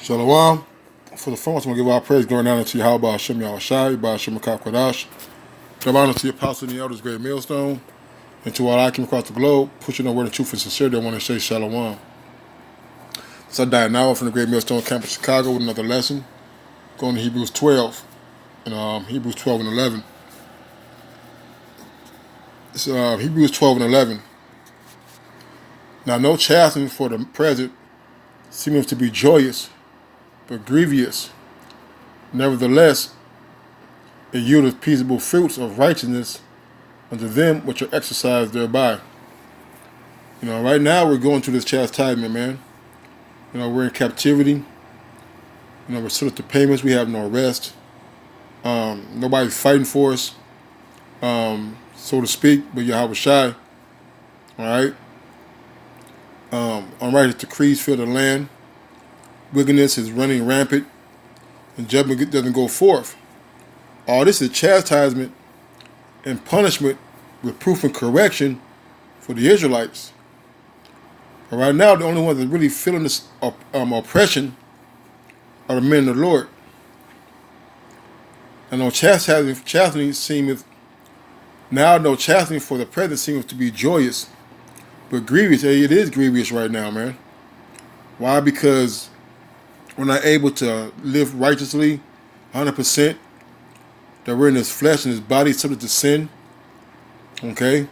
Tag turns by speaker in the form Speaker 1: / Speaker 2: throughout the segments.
Speaker 1: Shalom. For the first, I'm going to give our praise, glory, and honor to Yahweh, Hashem Yahushai, Hashem Kodash. Give honor to the apostle and the elders, great millstone, and to all I came across the globe, pushing the word of truth and sincerity. I want to say Shalom. So I died now from the great millstone campus, Chicago, with another lesson, going to Hebrews 12, and Hebrews 12 and 11. It's Hebrews 12 and 11. Now, no chastening for the present seemeth to be joyous, but grievous. Nevertheless, it yieldeth peaceable fruits of righteousness unto them which are exercised thereby. Right now we're going through this chastisement, man. We're in captivity. We're subject to payments. We have no rest. Nobody's fighting for us, so to speak, but Yahweh Shai. All right. Unrighteous decrees fill the land. Wickedness is running rampant, and judgment doesn't go forth. All this is chastisement and punishment, reproof and correction for the Israelites. But right now, the only ones that really feeling this oppression are the men of the Lord. And no chastening seemeth now. No chastening for the present seems to be joyous, but grievous. It is grievous right now, man. Why? Because we're not able to live righteously, 100%. That we're in this flesh and this body subject to sin. Okay.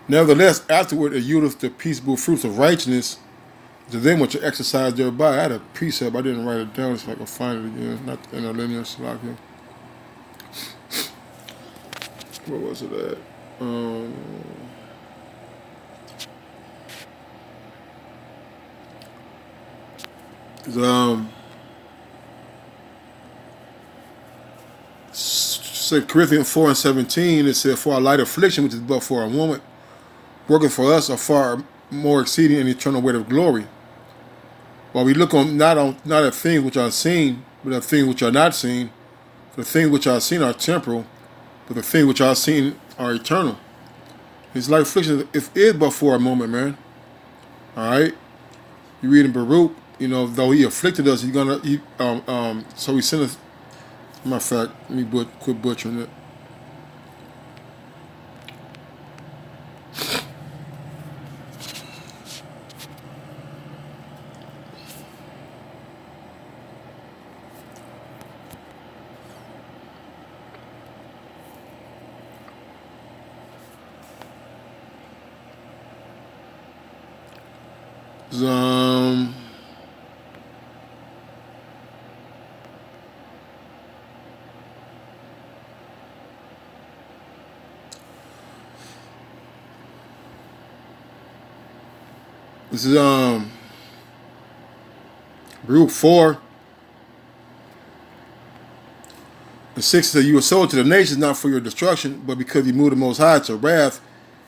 Speaker 1: Nevertheless, afterward, it yieldeth the peaceable fruits of righteousness to them which are exercised thereby. I had a precept, I didn't write it down, so I can find it again. Not in a linear slot here. Where was it at? Corinthians 4 and 17, it said, "For our light affliction, which is but for a moment, working for us a far more exceeding and eternal weight of glory. While we look on not at things which are seen, but at things which are not seen. For the things which are seen are temporal, but the things which are seen are eternal." His light affliction is but for a moment, man. All right. You read in Baruch, though he afflicted us, so he sent us. Matter of fact, let me quit butchering it. This is Baruch 4 and 6 says, "You were sold to the nations not for your destruction, but because you moved the Most High to wrath,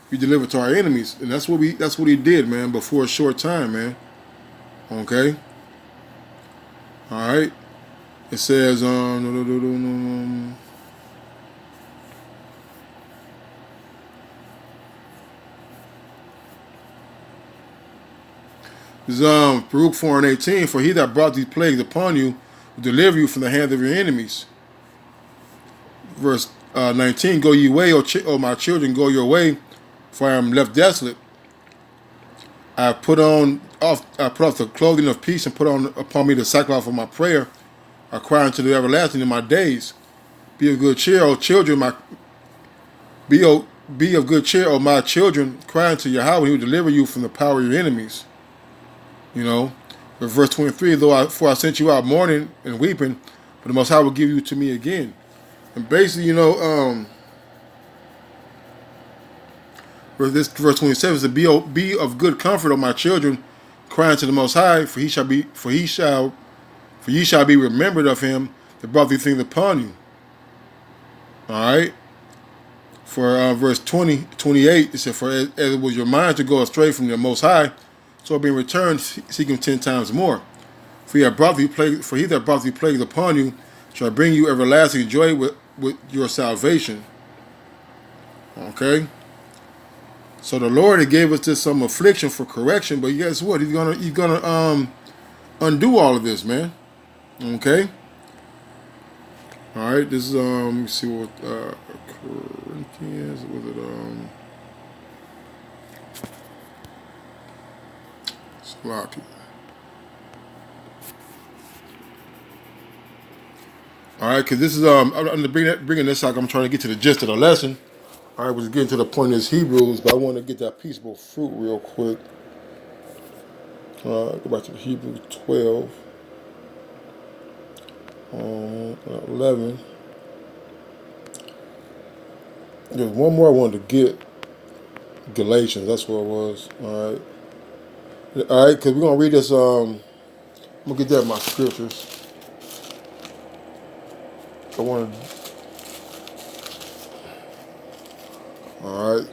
Speaker 1: you delivered to our enemies." And that's what he did, man. But for a short time, man. Okay. All right. It says This is Baruch 4 and 18. "For he that brought these plagues upon you will deliver you from the hand of your enemies." Verse 19, "Go ye way, O my children, go your way, for I am left desolate. I put off the clothing of peace and put on upon me the sackcloth of my prayer. I cry unto the everlasting in my days. Be of good cheer, O children, be of good cheer, O my children, cry unto Yahweh, he will deliver you from the power of your enemies." But verse 23, "For I sent you out mourning and weeping, but the Most High will give you to me again." And basically, verse 27 is to be of good comfort, O my children, crying to the Most High, for ye shall be remembered of him that brought these things upon you. All right. For verse 28, it said, "For as it was your mind to go astray from the Most High, so being returned, seek him 10 times more. For he that brought these plagues upon you shall bring you everlasting joy with your salvation." Okay. So the Lord had gave us this some affliction for correction, but guess what? He's gonna undo all of this, man. Okay. All right. This is let me see what Corinthians was it Slocky. All right, because this is I'm bringing this out. I'm trying to get to the gist of the lesson. All right, was getting to the point of this Hebrews, but I want to get that peaceable fruit real quick. Go back to Hebrews 12, 11. There's one more I wanted to get. Galatians, that's what it was. All right, because we're gonna read this. I'm gonna get that in my scriptures. I want to. All right.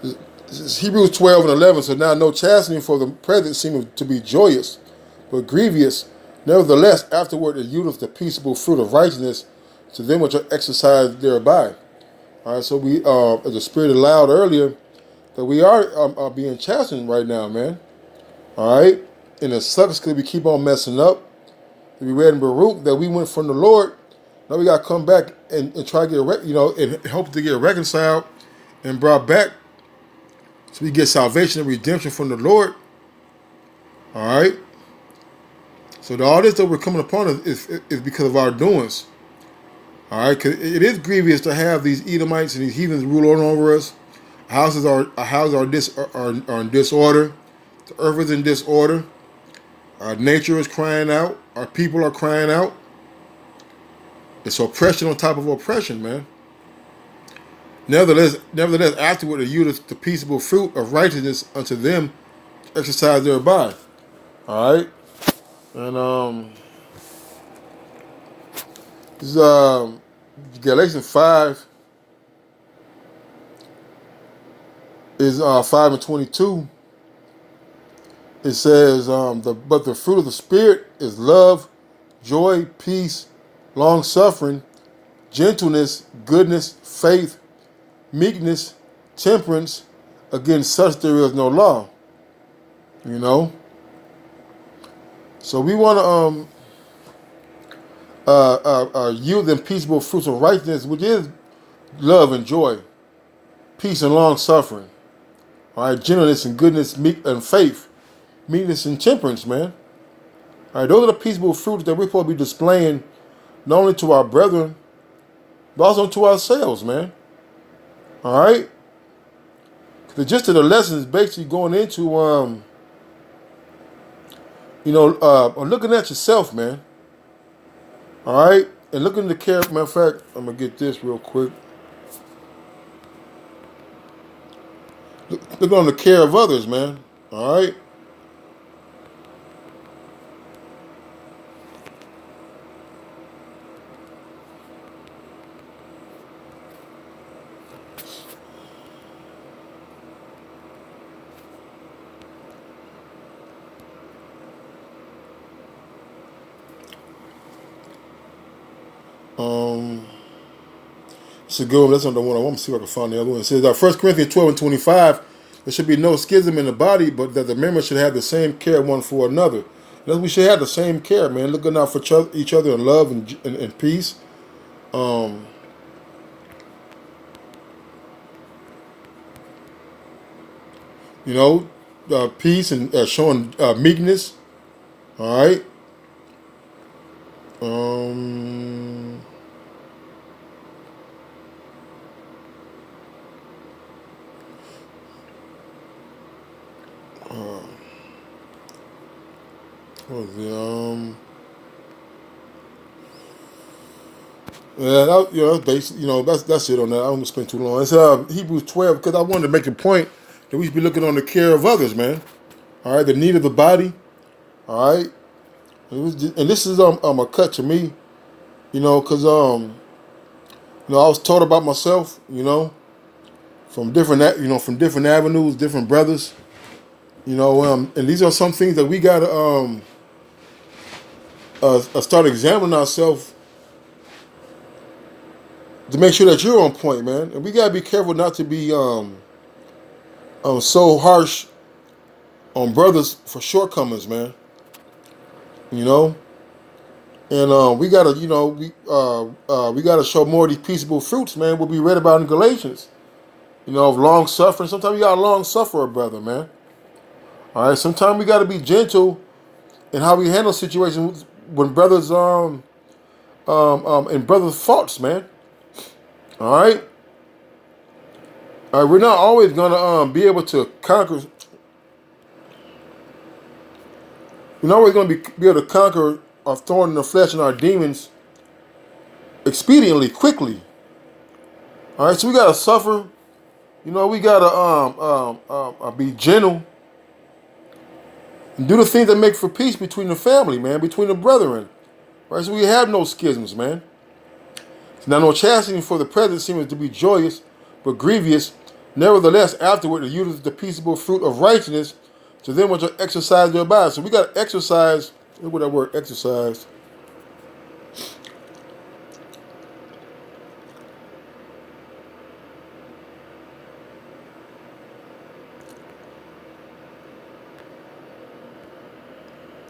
Speaker 1: This is Hebrews 12 and 11. So now no chastening for the present seemeth to be joyous, but grievous. Nevertheless, afterward it yieldeth the peaceable fruit of righteousness to them which are exercised thereby. All right. So we, as the Spirit allowed earlier, that we are being chastened right now, man. All right. And it sucks because we keep on messing up. We read in Baruch that we went from the Lord. Now we got to come back and try to get, and hope to get reconciled and brought back so we get salvation and redemption from the Lord. All right. So all this that we're coming upon is because of our doings. All right. Because it is grievous to have these Edomites and these heathens rule on over us. Our houses are in disorder. The earth is in disorder. Our nature is crying out. Our people are crying out. It's oppression on top of oppression, man. Nevertheless, afterward, you the peaceable fruit of righteousness unto them exercise thereby. All right, and this is Galatians 5 is 5:22. It says, but the fruit of the Spirit is love, joy, peace, long suffering, gentleness, goodness, faith, meekness, temperance. Against such there is no law. You know. So we want to yield them peaceable fruits of righteousness, which is love and joy, peace and long suffering. All right, gentleness and goodness, meek and faith, meekness and temperance, man. All right, those are the peaceable fruits that we're supposed to be displaying not only to our brethren, but also to ourselves, man. All right. The gist of the lesson is basically going into looking at yourself, man. All right, and looking at the care. Matter of fact, I'm gonna get this real quick. Look on the care of others, man. All right. It's a good one. That's not the one I want to see if I can find the other one. It says, 1 Corinthians 12 and 25, there should be no schism in the body, but that the members should have the same care one for another. And we should have the same care, man, looking out for each other in love and peace. Peace and showing meekness. All right. What was it? That's basic. That's it on that. I don't want to spend too long. It's Hebrews 12 because I wanted to make a point that we should be looking on the care of others, man. All right, the need of the body. All right, and this is a cut to me, because I was taught about myself, from different avenues, different brothers, and these are some things that we gotta start examining ourselves to make sure that you're on point, man. And we gotta be careful not to be so harsh on brothers for shortcomings, man. You know, and we gotta, we gotta show more of these peaceable fruits, man. What we read about in Galatians, of long suffering. Sometimes you gotta long suffer a brother, man. All right. Sometimes we gotta be gentle in how we handle situations when brothers and brothers' faults, man. All right. All right. We're not always gonna be able to conquer. We're not always gonna be able to conquer our thorn in the flesh and our demons expediently, quickly. All right. So we gotta suffer. We gotta be gentle and do the things that make for peace between the family, man, between the brethren. Right. So we have no schisms, man. Now, no chastening for the present seems to be joyous, but grievous. Nevertheless, afterward, it uses the peaceable fruit of righteousness to them which are exercised thereby. So we got to exercise. Look at that word, exercise.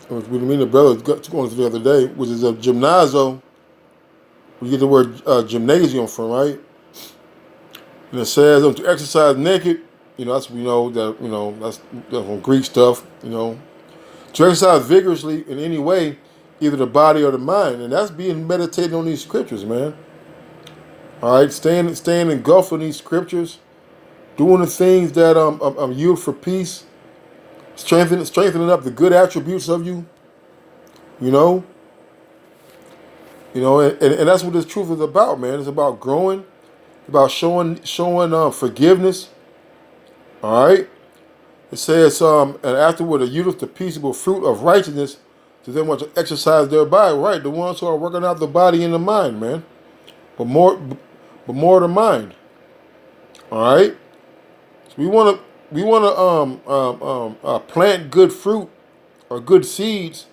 Speaker 1: Which we mean the brother going to the other day, which is a gymnazo. We get the word gymnasium from, right? And it says to exercise naked. That's we know that that's from Greek stuff. To exercise vigorously in any way, either the body or the mind, and that's being meditated on these scriptures, man. All right, staying engulfed in these scriptures, doing the things that yield for peace, strengthening up the good attributes of you. You know, and that's what this truth is about, man. It's about growing, about showing forgiveness. All right. It says, and afterward, it yields the peaceable fruit of righteousness to them which exercise thereby. Right, the ones who are working out the body and the mind, man. But more the mind. All right. So we want to plant good fruit or good seeds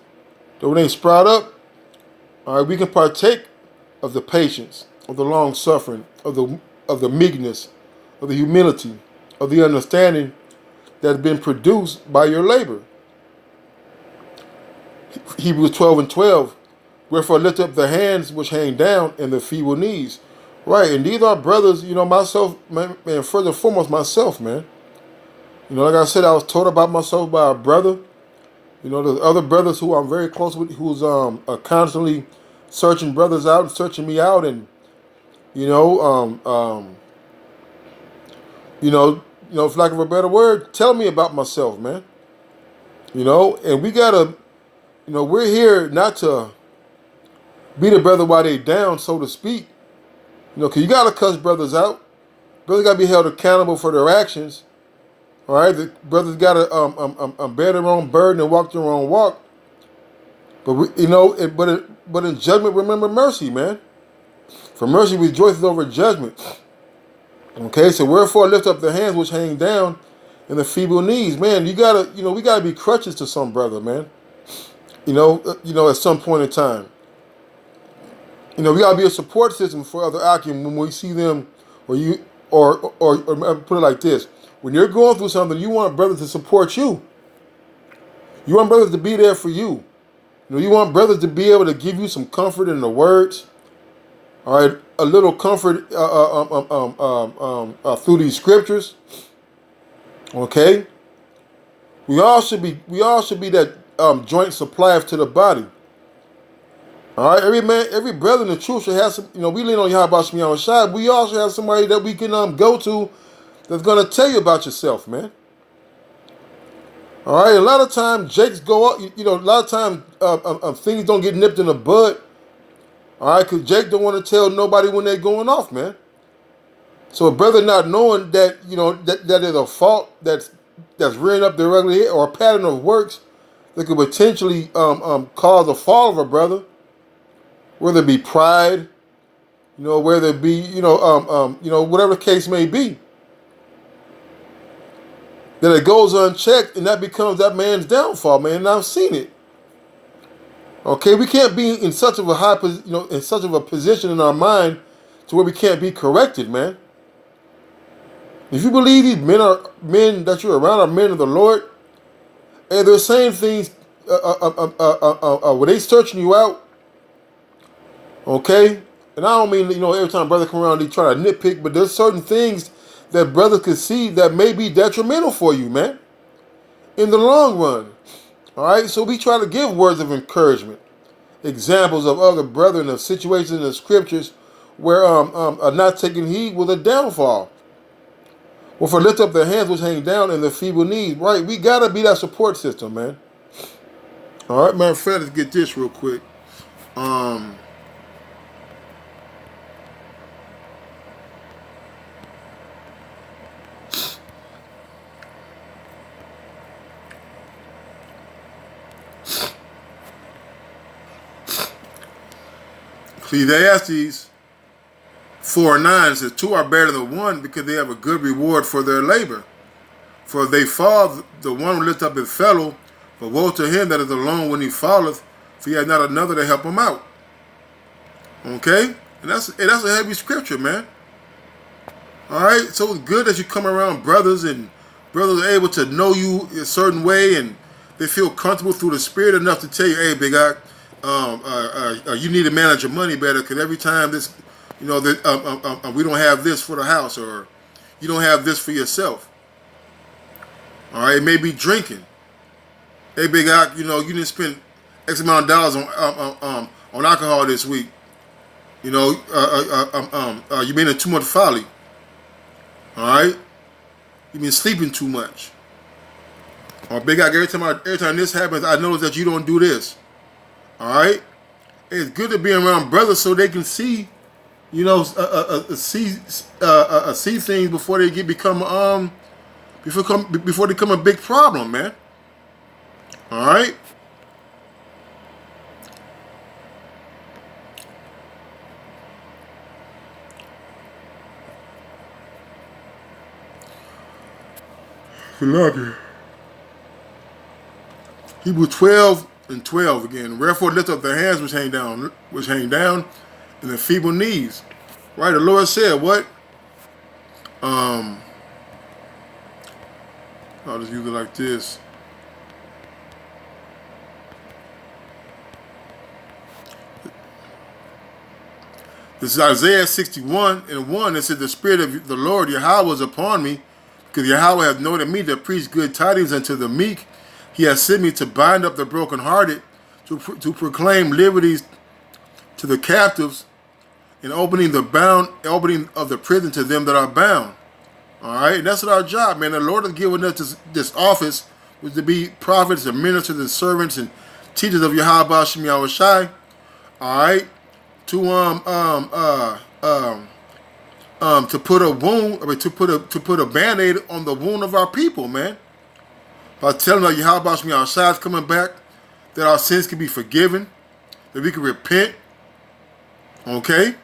Speaker 1: that when they sprout up, all right, we can partake of the patience, of the long suffering, of the meekness, of the humility, of the understanding that has been produced by your labor. Hebrews 12:12. Wherefore lift up the hands which hang down and the feeble knees. Right, and these are brothers, myself, man, first and foremost, myself, man. Like I said, I was told about myself by a brother. There's other brothers who I'm very close with who's constantly searching brothers out and searching me out and, for lack of a better word, tell me about myself, man. And we gotta, we're here not to beat a brother while they down, so to speak. Because you gotta cuss brothers out. Brothers gotta be held accountable for their actions. All right, the brothers gotta bear their own burden and walk their own walk. But but in judgment, remember mercy, man. For mercy rejoices over judgment. Okay, so wherefore lift up the hands which hang down and the feeble knees, man. We gotta be crutches to some brother, man. At some point in time. We gotta be a support system for other Akim when we see them, or put it like this: when you're going through something, you want brothers to support you. You want brothers to be there for you. You want brothers to be able to give you some comfort in the words. All right, a little comfort through these scriptures. Okay, we all should be that joint supply to the body. All right, every brother in the truth should have some. We lean on Yahweh Shemiah Shai. We also have somebody that we can go to that's gonna tell you about yourself, man. All right, a lot of times jakes go up. A lot of times things don't get nipped in the bud. All right, because Jake don't want to tell nobody when they're going off, man. So a brother not knowing that that is a fault that's rearing up their ugly head or a pattern of works that could potentially cause a fall of a brother, whether it be pride, whether it be whatever the case may be. Then it goes unchecked, and that becomes that man's downfall, man. And I've seen it. Okay, we can't be in such of a high, in such of a position in our mind to where we can't be corrected, man. If you believe these men that you're around are men of the Lord, and they're saying things when they searching you out, okay? And I don't mean, every time brother come around, they try to nitpick, but there's certain things that brothers can see that may be detrimental for you, man, in the long run. All right? So we try to give words of encouragement, examples of other brethren of situations in the scriptures where are not taking heed with a downfall. Well, for lift up their hands which hang down and their feeble knees. Right? We got to be that support system, man. All right, man. Fred, let's get this real quick. Ecclesiastes 4:9 says, two are better than one because they have a good reward for their labor. For if they fall, the one will lift up his fellow, but woe to him that is alone when he falleth, for he has not another to help him out. Okay? And that's a heavy scripture, man. Alright? So it's good that you come around brothers, and brothers are able to know you a certain way, and they feel comfortable through the Spirit enough to tell you, hey, big guy, you need to manage your money better, because every time this, we don't have this for the house, or you don't have this for yourself. All right, it may be drinking. Hey, big guy, you didn't spend X amount of dollars on alcohol this week. You been in too much folly. All right, you've been sleeping too much. Or big guy, every time this happens, I notice that you don't do this. All right, it's good to be around brothers so they can see, see things before they before they become a big problem, man. All right. Hebrews 12:12 again. Wherefore lift up their hands which hang down, and the feeble knees. Right? The Lord said what? I'll just use it like this. This is Isaiah 61:1. It says, the Spirit of the Lord Yahweh is upon me, because Yahweh hath anointed me to preach good tidings unto the meek. He has sent me to bind up the brokenhearted, to proclaim liberties to the captives, and opening of the prison to them that are bound. All right, and that's our job, man. The Lord has given us this office, which to be prophets and ministers and servants and teachers of Yahweh Hashem Yahweh Shai. All right, to put a wound, to put a band-aid on the wound of our people, man. By telling them that Yahweh Hashem Yahweh Shai is coming back, that our sins can be forgiven, that we can repent. Okay.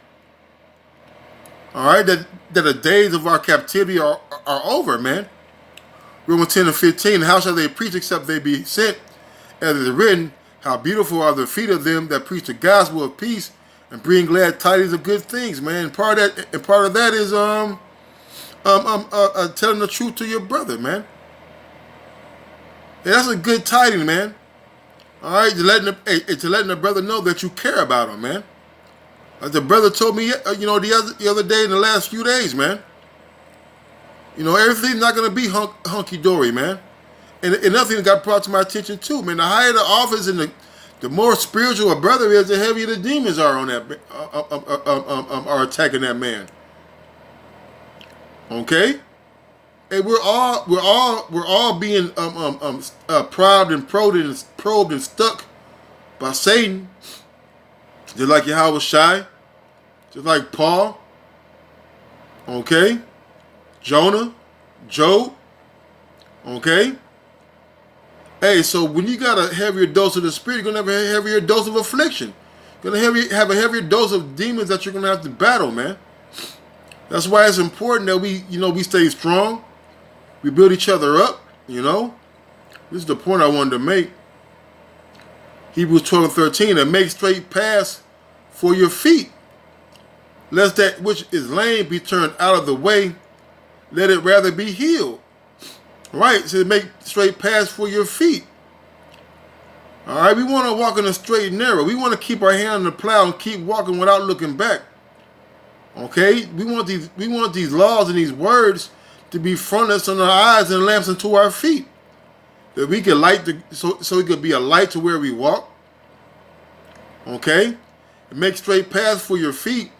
Speaker 1: All right, that the days of our captivity are over, man. Romans 10:15, how shall they preach except they be sent? As it is written, how beautiful are the feet of them that preach the gospel of peace and bring glad tidings of good things, man. And part of that is telling the truth to your brother, man. Yeah, that's a good tiding, man. All right, to letting the brother know that you care about him, man. The brother told me, the other day in the last few days, man. Everything's not going to be hunky-dory, man. And another thing that got brought to my attention, too, man. The higher the office and the more spiritual a brother is, the heavier the demons are on that, are attacking that man. Okay? Hey, we're all being probed and probed and stuck by Satan. Just like Yahweh Shai, just like Paul, okay, Jonah, Job, okay. Hey, so when you got a heavier dose of the Spirit, you're gonna have a heavier dose of affliction. You're gonna have a heavier dose of demons that you're gonna have to battle, man. That's why it's important that we stay strong. We build each other up. This is the point I wanted to make. Hebrews 12:13, and make straight paths for your feet, lest that which is lame be turned out of the way, let it rather be healed. Right, so make straight paths for your feet. All right, we want to walk in a straight and narrow. We want to keep our hand on the plow and keep walking without looking back. Okay, we want these laws and these words to be frontlets on our eyes and lamps unto our feet. That we can so it could be a light to where we walk. Okay, and make straight paths for your feet,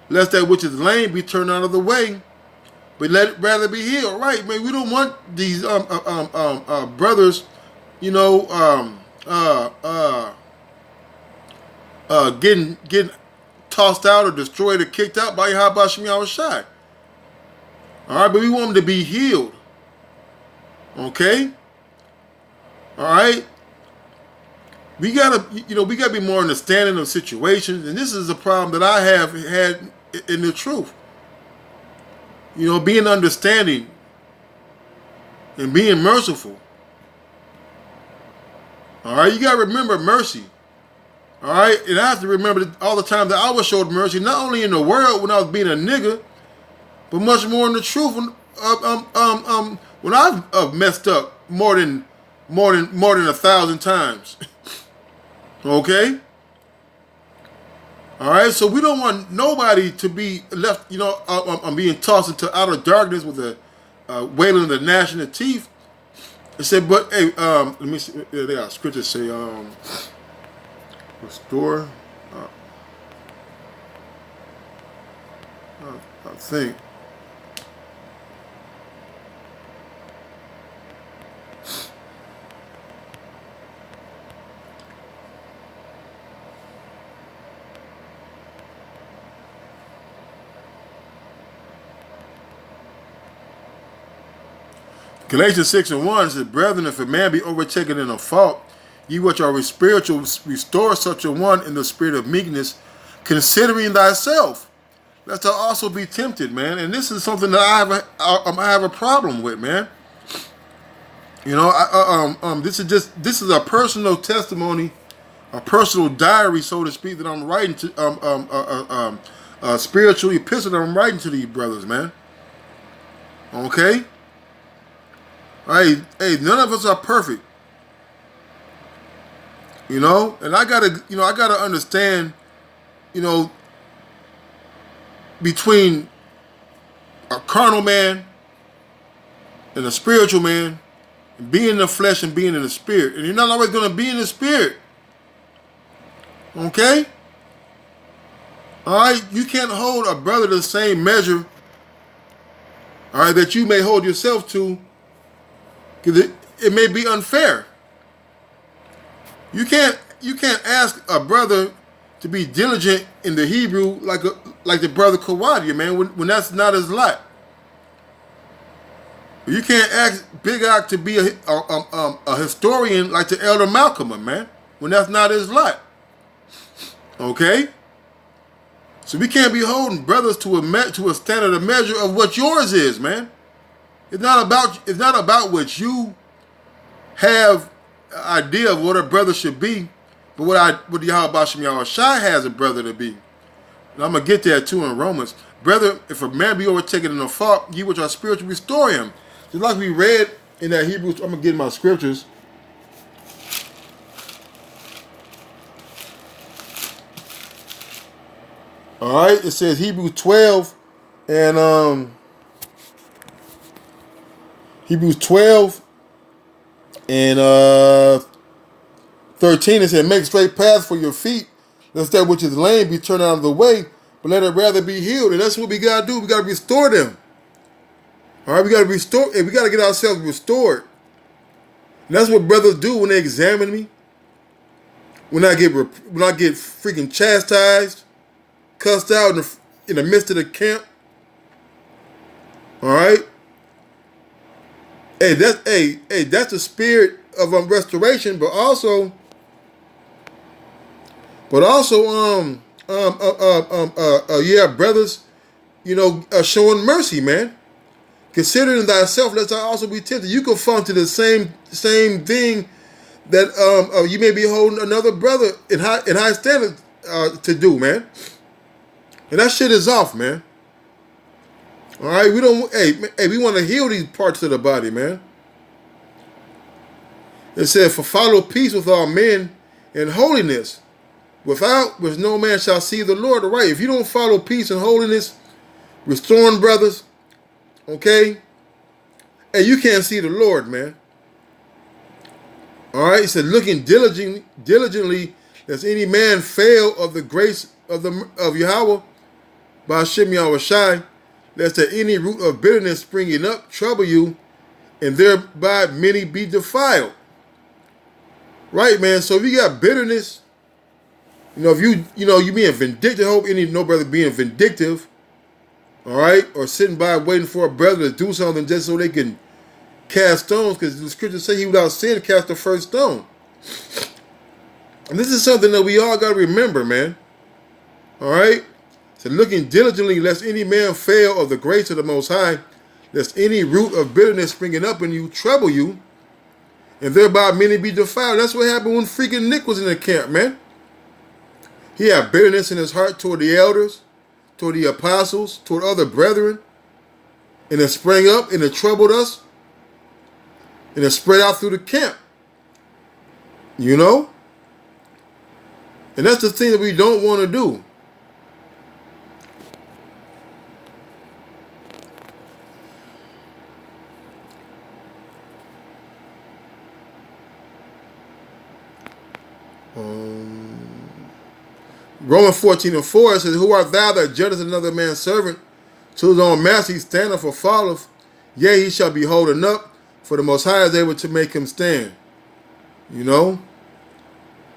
Speaker 1: lest that which is lame be turned out of the way, but let it rather be healed. Right, man. We don't want these brothers, you know, getting tossed out or destroyed or kicked out by Yahweh Shem Yahushai. All right, but we want them to be healed. Okay. All right. We gotta be more understanding of situations, and this is a problem that I have had in the truth. You know, being understanding and being merciful. All right, you gotta remember mercy. All right, and I have to remember all the time that I was showed mercy, not only in the world when I was being a nigga, but much more in the truth when I've messed up more than 1,000 times. Okay. All right, so we don't want nobody to be left, being tossed into outer darkness with a wailing of the gnashing of teeth. It said, but hey, let me see. They got scriptures say, restore. I think. Galatians 6:1 says, brethren, if a man be overtaken in a fault, ye which are spiritual, restore such a one in the spirit of meekness, considering thyself, lest thou also be tempted, man. And this is something that I have a problem with, man. You know, this is a personal testimony, a personal diary, so to speak, that I'm writing to spiritual epistle that I'm writing to these brothers, man. Okay. Hey, none of us are perfect. You know, and I gotta understand, between a carnal man and a spiritual man, and being in the flesh and being in the spirit. And you're not always gonna be in the spirit. Okay? Alright, you can't hold a brother the same measure, alright, that you may hold yourself to. Because it may be unfair. You can't ask a brother to be diligent in the Hebrew like the brother Kawadia, man, when that's not his lot. You can't ask Big Ock to be a historian like the Elder Malcolm, man, when that's not his lot. Okay? So we can't be holding brothers to a standard of measure of what yours is, man. It's not about what you have an idea of what a brother should be, but what Yahweh Shem Yahushai has a brother to be. And I'm gonna get there too in Romans. Brother, if a man be overtaken in a fault, ye which are spiritual, restore him. Just like we read in that Hebrews, I'm gonna get my scriptures. All right, it says Hebrews 12 and Hebrews 12 and 13, it said, make straight paths for your feet, lest that which is lame be turned out of the way, but let it rather be healed. And that's what we got to do. We got to restore them. All right, we got to restore, and we got to get ourselves restored. And that's what brothers do when they examine me. When I get freaking chastised, cussed out in the midst of the camp. All right. Hey, that's the spirit of restoration, but also, brothers, showing mercy, man. Considering thyself, lest thou also be tempted. You can fall to the same thing that you may be holding another brother in high standard to do, man. And that shit is off, man. All right, we want to heal these parts of the body, man. It said, for follow peace with all men and holiness, without which no man shall see the Lord. Right? If you don't follow peace and holiness, restoring brothers, okay, and you can't see the Lord, man. All right, he said, looking diligently, lest any man fail of the grace of Yahweh, by Hashem Yahweh Shai, lest there any root of bitterness springing up trouble you, and thereby many be defiled. Right, man. So if you got bitterness, if you being vindictive, I hope no brother being vindictive, all right, or sitting by waiting for a brother to do something just so they can cast stones, because the scriptures say he without sin cast the first stone. And this is something that we all got to remember, man. All right? So looking diligently, lest any man fail of the grace of the Most High, lest any root of bitterness springing up in you trouble you, and thereby many be defiled. That's what happened when freaking Nick was in the camp, man. He had bitterness in his heart toward the elders, toward the apostles, toward other brethren, and it sprang up and it troubled us. And it spread out through the camp. And that's the thing that we don't want to do. Romans 14:4 says, who art thou that judgest another man's servant? To his own master he standeth or falleth. Yea, he shall be holding up. For the Most High is able to make him stand. So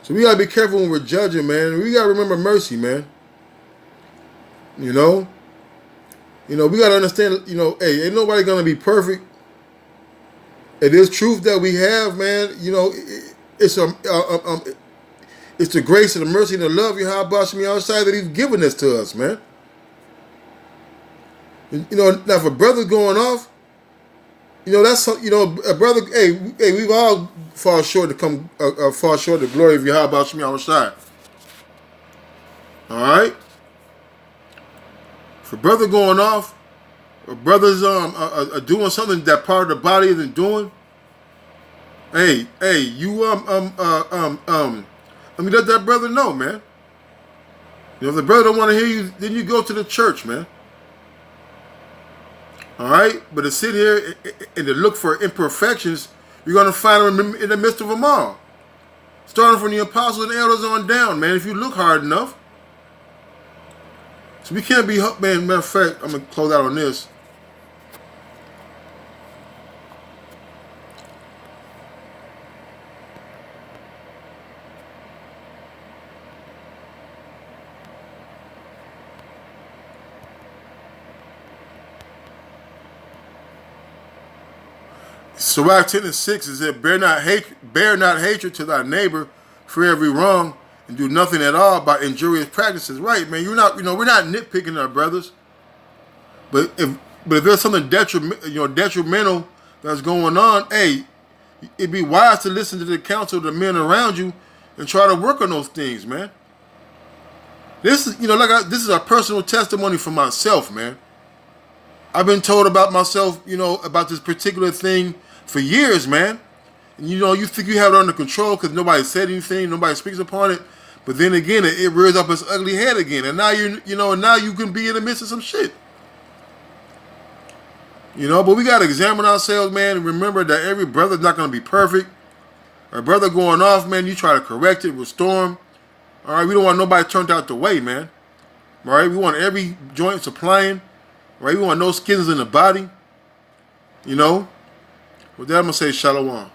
Speaker 1: we got to be careful when we're judging, man. We got to remember mercy, man. We got to understand, hey, ain't nobody going to be perfect. It is truth that we have, man. It's the grace and the mercy and the love you have about me outside that he's given this to us, man. Now if a brother's going off, that's a brother. Hey, we've all fall short of the glory of Yahweh Shemi Awashai. All right. If a brother going off, or brothers are doing something that part of the body isn't doing. Hey, you let that brother know, man. If the brother don't want to hear you, then you go to the church, man. All right, but to sit here and to look for imperfections, you're going to find them in the midst of them all. Starting from the apostles and elders on down, man, if you look hard enough. So we can't be, man, matter of fact, I'm going to close out on this. Sirach 10:6 is that bear not hatred to thy neighbor for every wrong, and do nothing at all by injurious practices. Right, man. We're not nitpicking our brothers, but if there's something detrimental that's going on, hey, it'd be wise to listen to the counsel of the men around you and try to work on those things, man. This is this is a personal testimony for myself, man. I've been told about myself, about this particular thing for years, man. And you think you have it under control because nobody said anything, nobody speaks upon it. But then again, it rears up its ugly head again, and now now you can be in the midst of some shit. But we gotta examine ourselves, man, and remember that every brother's not gonna be perfect. Our brother going off, man, you try to correct it, restore him. All right, we don't want nobody turned out the way, man. All right, we want every joint supplying. Right, we want no skins in the body. With that, I'm gonna say shalom.